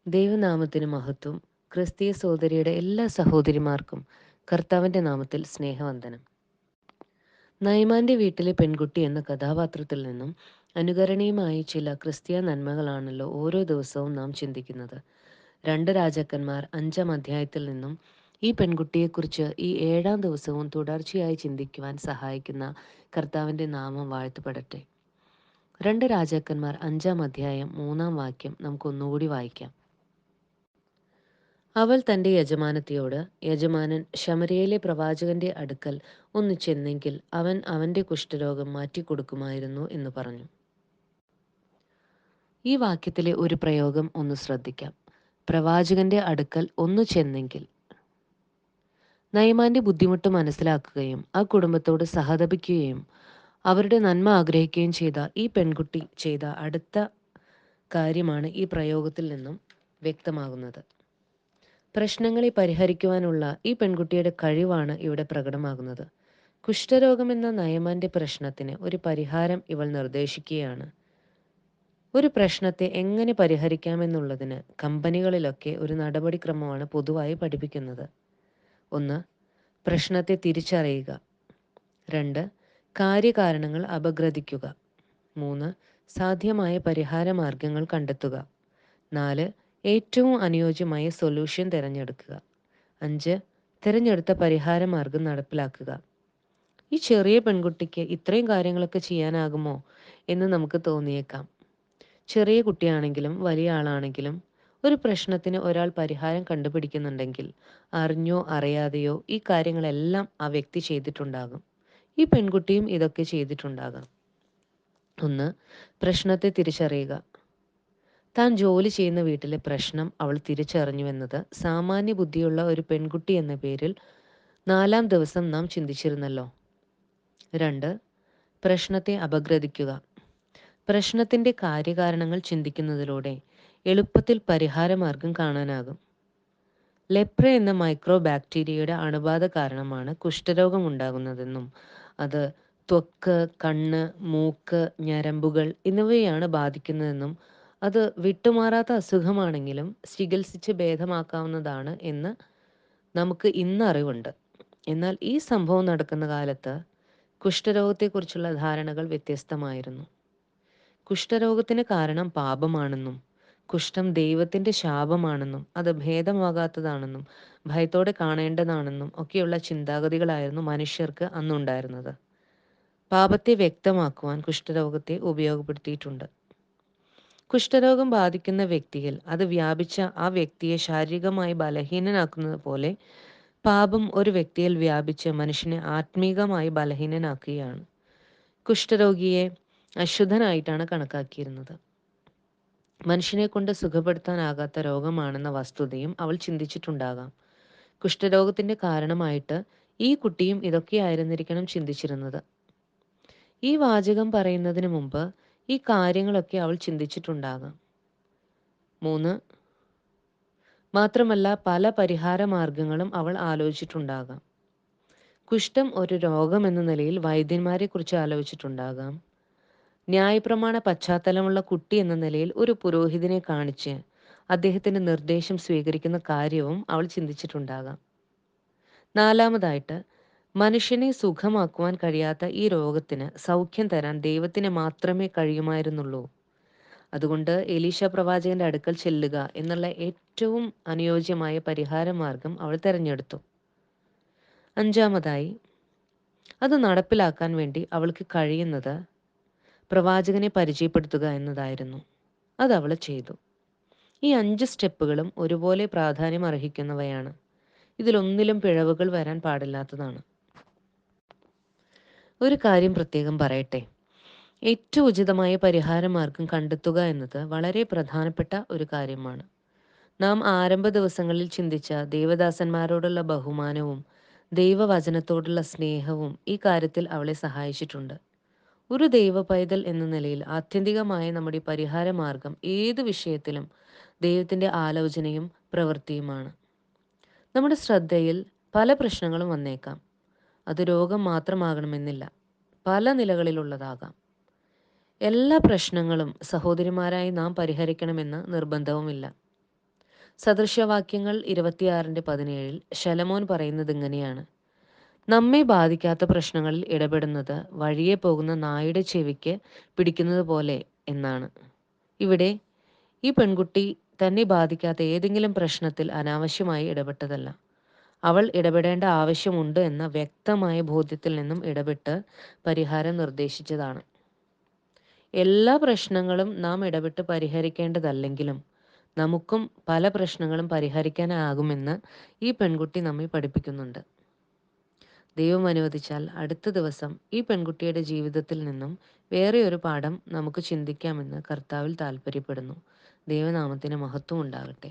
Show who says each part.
Speaker 1: ദൈവനാമത്തിന് മഹത്വം. ക്രിസ്തീയ സഹോദരിയുടെ എല്ലാ സഹോദരിമാർക്കും കർത്താവിൻ്റെ നാമത്തിൽ സ്നേഹവന്ദനം. നയമാന്റെ വീട്ടിലെ പെൺകുട്ടി എന്ന കഥാപാത്രത്തിൽ നിന്നും അനുകരണീയമായ ചില ക്രിസ്തീയ നന്മകളാണല്ലോ ഓരോ ദിവസവും നാം ചിന്തിക്കുന്നത്. 2 രാജാക്കന്മാർ 5-ാം അധ്യായത്തിൽ നിന്നും ഈ പെൺകുട്ടിയെക്കുറിച്ച് ഈ 7-ാം ദിവസവും തുടർച്ചയായി ചിന്തിക്കുവാൻ സഹായിക്കുന്ന കർത്താവിൻ്റെ നാമം വാഴ്ത്തപ്പെടട്ടെ. 2 രാജാക്കന്മാർ 5-ാം അധ്യായം 3-ാം വാക്യം നമുക്കൊന്നുകൂടി വായിക്കാം. അവൾ തന്റെ യജമാനത്തിയോട്, യജമാനൻ ശമര്യയിലെ പ്രവാചകന്റെ അടുക്കൽ ഒന്ന് ചെന്നെങ്കിൽ അവൻ അവന്റെ കുഷ്ഠരോഗം മാറ്റിക്കൊടുക്കുമായിരുന്നു എന്ന് പറഞ്ഞു. ഈ വാക്യത്തിലെ ഒരു പ്രയോഗം ഒന്ന് ശ്രദ്ധിക്കാം. പ്രവാചകന്റെ അടുക്കൽ ഒന്ന് ചെന്നെങ്കിൽ. നയമാന്റെ ബുദ്ധിമുട്ട് മനസ്സിലാക്കുകയും ആ കുടുംബത്തോട് സഹതപിക്കുകയും അവരുടെ നന്മ ആഗ്രഹിക്കുകയും ചെയ്ത ഈ പെൺകുട്ടി ചെയ്ത അടുത്ത കാര്യമാണ് ഈ പ്രയോഗത്തിൽ നിന്നും വ്യക്തമാകുന്നത്. പ്രശ്നങ്ങളെ പരിഹരിക്കുവാനുള്ള ഈ പെൺകുട്ടിയുടെ കഴിവാണ് ഇവിടെ പ്രകടമാകുന്നത്. കുഷ്ഠരോഗമെന്ന നയമാന്റെ പ്രശ്നത്തിന് ഒരു പരിഹാരം ഇവൾ നിർദ്ദേശിക്കുകയാണ്. ഒരു പ്രശ്നത്തെ എങ്ങനെ പരിഹരിക്കാമെന്നുള്ളതിന് കമ്പനികളിലൊക്കെ ഒരു നടപടിക്രമമാണ് പൊതുവായി പഠിപ്പിക്കുന്നത്. 1. പ്രശ്നത്തെ തിരിച്ചറിയുക. 2. കാര്യകാരണങ്ങൾ അപഗ്രഥിക്കുക. 3. സാധ്യമായ പരിഹാര മാർഗങ്ങൾ കണ്ടെത്തുക. 4. ഏറ്റവും അനുയോജ്യമായ സൊല്യൂഷൻ തിരഞ്ഞെടുക്കുക. 5. തിരഞ്ഞെടുത്ത പരിഹാര മാർഗം നടപ്പിലാക്കുക. ഈ ചെറിയ പെൺകുട്ടിക്ക് ഇത്രയും കാര്യങ്ങളൊക്കെ ചെയ്യാനാകുമോ എന്ന് നമുക്ക് തോന്നിയേക്കാം. ചെറിയ കുട്ടിയാണെങ്കിലും വലിയ ആളാണെങ്കിലും ഒരു പ്രശ്നത്തിന് ഒരാൾ പരിഹാരം കണ്ടുപിടിക്കുന്നുണ്ടെങ്കിൽ അറിഞ്ഞോ അറിയാതെയോ ഈ കാര്യങ്ങളെല്ലാം ആ വ്യക്തി ചെയ്തിട്ടുണ്ടാകും. ഈ പെൺകുട്ടിയും ഇതൊക്കെ ചെയ്തിട്ടുണ്ടാകാം. 1. പ്രശ്നത്തെ തിരിച്ചറിയുക. താൻ ജോലി ചെയ്യുന്ന വീട്ടിലെ പ്രശ്നം അവൾ തിരിച്ചറിഞ്ഞുവെന്നത് സാമാന്യ ബുദ്ധിയുള്ള ഒരു പെൺകുട്ടി എന്ന പേരിൽ 4-ാം ദിവസം നാം ചിന്തിച്ചിരുന്നല്ലോ. 2. പ്രശ്നത്തെ അപഗ്രഥിക്കുക. പ്രശ്നത്തിൻ്റെ കാര്യകാരണങ്ങൾ ചിന്തിക്കുന്നതിലൂടെ എളുപ്പത്തിൽ പരിഹാരമാർഗം കാണാനാകും. ലെപ്ര എന്ന മൈക്രോ ബാക്ടീരിയയുടെ അണുബാധ കാരണമാണ് കുഷ്ഠരോഗം ഉണ്ടാകുന്നതെന്നും അത് ത്വക്ക്, കണ്ണ്, മൂക്ക്, ഞരമ്പുകൾ എന്നിവയെയാണ് ബാധിക്കുന്നതെന്നും അത് വിട്ടുമാറാത്ത അസുഖമാണെങ്കിലും ചികിത്സിച്ച് ഭേദമാക്കാവുന്നതാണ് എന്ന് നമുക്ക് ഇന്ന് അറിവുണ്ട്. എന്നാൽ ഈ സംഭവം നടക്കുന്ന കാലത്ത് കുഷ്ഠരോഗത്തെക്കുറിച്ചുള്ള ധാരണകൾ വ്യത്യസ്തമായിരുന്നു. കുഷ്ഠരോഗത്തിന് കാരണം പാപമാണെന്നും കുഷ്ഠം ദൈവത്തിൻ്റെ ശാപമാണെന്നും അത് ഭേദമാകാത്തതാണെന്നും ഭയത്തോടെ കാണേണ്ടതാണെന്നും ഒക്കെയുള്ള ചിന്താഗതികളായിരുന്നു മനുഷ്യർക്ക് അന്നുണ്ടായിരുന്നത്. പാപത്തെ വ്യക്തമാക്കുവാൻ കുഷ്ഠരോഗത്തെ ഉപയോഗപ്പെടുത്തിയിട്ടുണ്ട്. കുഷ്ഠരോഗം ബാധിക്കുന്ന വ്യക്തിയിൽ അത് വ്യാപിച്ച ആ വ്യക്തിയെ ശാരീരികമായി ബലഹീനനാക്കുന്നത് പോലെ പാപം ഒരു വ്യക്തിയിൽ വ്യാപിച്ച് മനുഷ്യനെ ആത്മീകമായി ബലഹീനനാക്കുകയാണ്. കുഷ്ഠരോഗിയെ അശുദ്ധനായിട്ടാണ് കണക്കാക്കിയിരുന്നത്. മനുഷ്യനെ കൊണ്ട് സുഖപ്പെടുത്താനാകാത്ത രോഗമാണെന്ന വസ്തുതയും അവൾ ചിന്തിച്ചിട്ടുണ്ടാകാം. കുഷ്ഠരോഗത്തിൻ്റെ കാരണമായിട്ട് ഈ കുട്ടിയും ഇതൊക്കെയായിരുന്നിരിക്കണം ചിന്തിച്ചിരുന്നത്. ഈ വാചകം പറയുന്നതിന് മുമ്പ് ഈ കാര്യങ്ങളൊക്കെ അവൾ ചിന്തിച്ചിട്ടുണ്ടാകാം. 3. മാത്രമല്ല പല പരിഹാര മാർഗങ്ങളും അവൾ ആലോചിച്ചിട്ടുണ്ടാകാം. കുഷ്ഠം ഒരു രോഗം എന്ന നിലയിൽ വൈദ്യന്മാരെക്കുറിച്ച് ആലോചിച്ചിട്ടുണ്ടാകാം. ന്യായപ്രമാണ പശ്ചാത്തലമുള്ള കുട്ടി എന്ന നിലയിൽ ഒരു പുരോഹിതനെ കാണിച്ച് അദ്ദേഹത്തിൻ്റെ നിർദ്ദേശം സ്വീകരിക്കുന്ന കാര്യവും അവൾ ചിന്തിച്ചിട്ടുണ്ടാകാം. 4. മനുഷ്യനെ സുഖമാക്കുവാൻ കഴിയാത്ത ഈ രോഗത്തിന് സൗഖ്യം തരാൻ ദൈവത്തിന് മാത്രമേ കഴിയുമായിരുന്നുള്ളൂ. അതുകൊണ്ട് എലീശ പ്രവാചകന്റെ അടുക്കൽ ചെല്ലുക എന്നുള്ള ഏറ്റവും അനുയോജ്യമായ പരിഹാര മാർഗം അവൾ തിരഞ്ഞെടുത്തു. 5. അത് നടപ്പിലാക്കാൻ വേണ്ടി അവൾക്ക് കഴിയുന്നത് പ്രവാചകനെ പരിചയപ്പെടുത്തുക എന്നതായിരുന്നു. അത് അവൾ ചെയ്തു. ഈ 5 സ്റ്റെപ്പുകളും ഒരുപോലെ പ്രാധാന്യം അർഹിക്കുന്നവയാണ്. ഇതിലൊന്നിലും പിഴവുകൾ വരാൻ പാടില്ലാത്തതാണ്. ഒരു കാര്യം പ്രത്യേകം പറയട്ടെ. ഏറ്റവും ഉചിതമായ പരിഹാര മാർഗം കണ്ടെത്തുക എന്നത് വളരെ പ്രധാനപ്പെട്ട ഒരു കാര്യമാണ്. നാം ആരംഭ ദിവസങ്ങളിൽ ചിന്തിച്ച ദേവദാസന്മാരോടുള്ള ബഹുമാനവും ദൈവവചനത്തോടുള്ള സ്നേഹവും ഈ കാര്യത്തിൽ അവളെ സഹായിച്ചിട്ടുണ്ട്. ഒരു ദൈവ പൈതൽ എന്ന നിലയിൽ ആത്യന്തികമായ നമ്മുടെ പരിഹാര മാർഗം ഏത് വിഷയത്തിലും ദൈവത്തിൻ്റെ ആലോചനയും പ്രവൃത്തിയുമാണ്. നമ്മുടെ ശ്രദ്ധയിൽ പല പ്രശ്നങ്ങളും വന്നേക്കാം. അത് രോഗം മാത്രമാകണമെന്നില്ല, പല നിലകളിലുള്ളതാകാം. എല്ലാ പ്രശ്നങ്ങളും സഹോദരിമാരായി നാം പരിഹരിക്കണമെന്ന് നിർബന്ധവുമില്ല. സദൃശവാക്യങ്ങൾ 26:17 ശലോമോൻ പറയുന്നത് ഇങ്ങനെയാണ്: നമ്മെ ബാധിക്കാത്ത പ്രശ്നങ്ങളിൽ ഇടപെടുന്നത് വഴിയെ പോകുന്ന നായുടെ ചെവിക്ക് പിടിക്കുന്നത് പോലെ എന്നാണ്. ഇവിടെ ഈ പെൺകുട്ടി തന്നെ ബാധിക്കാത്ത ഏതെങ്കിലും പ്രശ്നത്തിൽ അനാവശ്യമായി ഇടപെട്ടതല്ല. അവൾ ഇടപെടേണ്ട ആവശ്യമുണ്ട് എന്ന വ്യക്തമായ ബോധ്യത്തിൽ നിന്നും ഇടപെട്ട് പരിഹാരം നിർദ്ദേശിച്ചതാണ്. എല്ലാ പ്രശ്നങ്ങളും നാം ഇടപെട്ട് പരിഹരിക്കേണ്ടതല്ലെങ്കിലും നമുക്കും പല പ്രശ്നങ്ങളും പരിഹരിക്കാനാകുമെന്ന് ഈ പെൺകുട്ടി നമ്മെ പഠിപ്പിക്കുന്നുണ്ട്. ദൈവം അനുവദിച്ചാൽ അടുത്ത ദിവസം ഈ പെൺകുട്ടിയുടെ ജീവിതത്തിൽ നിന്നും വേറെ ഒരു പാഠം നമുക്ക് ചിന്തിക്കാമെന്ന് കർത്താവിൽ താൽപ്പര്യപ്പെടുന്നു. ദൈവനാമത്തിന് മഹത്വം ഉണ്ടാകട്ടെ.